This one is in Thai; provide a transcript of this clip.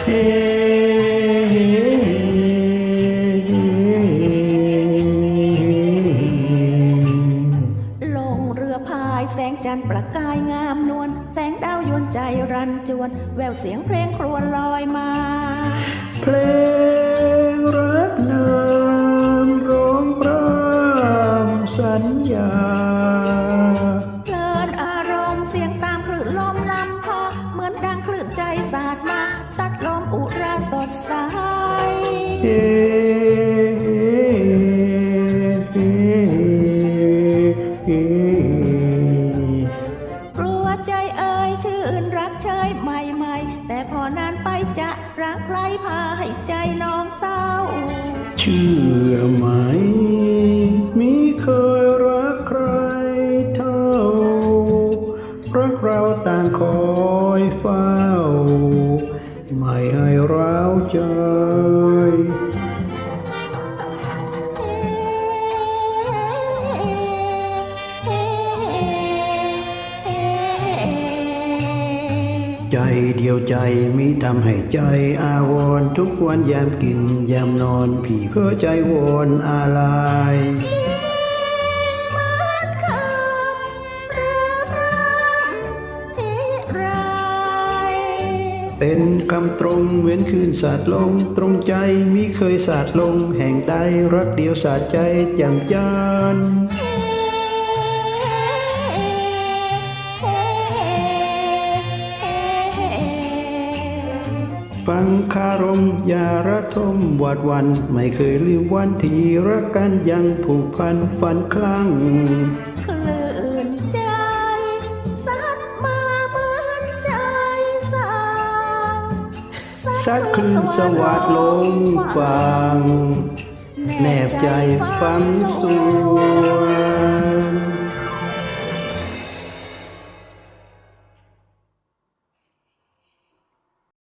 เฮ้ลงเรือพายแสงจันทร์ประกายงามนวลแสงดาวยวนใจรันจวนแววเสียงเพลงครวญลอยมาเพลงรักนามร้องพร่ำสัญญาเพลินอารมณ์เสียงตามคลื่นลมลำพอเหมือนดังคลื่นใจสาดมาซัดลมอุราสดใสกลัวใจเอ่ยชื่นรักเชยใหม่ๆแต่พอนานไปจะรักใครพาให้ใจน้องเศร้าเชื่อไหมมิเคยรักใครเท่ารักเราต่างคอยเฝ้าไม่ให้ร้าวใจใจเดียวใจมิทำให้ใจอาวรณ์ทุกวันยามกินยามนอนพี่เพ้อใจวนอะไรเป็นคำตรงเว้นคืนสาดลงตรงใจมิเคยสาดลงแห่งใดรักเดียวสาดใจจำจานฟังคารมอย่าระทมหวาดวันไม่เคยลืมวันที่รักกันยังผูกพันฝันคลั่งคลื่นใจซัดมาเหมือนใจซัดคลื่นสวัสดลงฟังแนบใจฝันสวย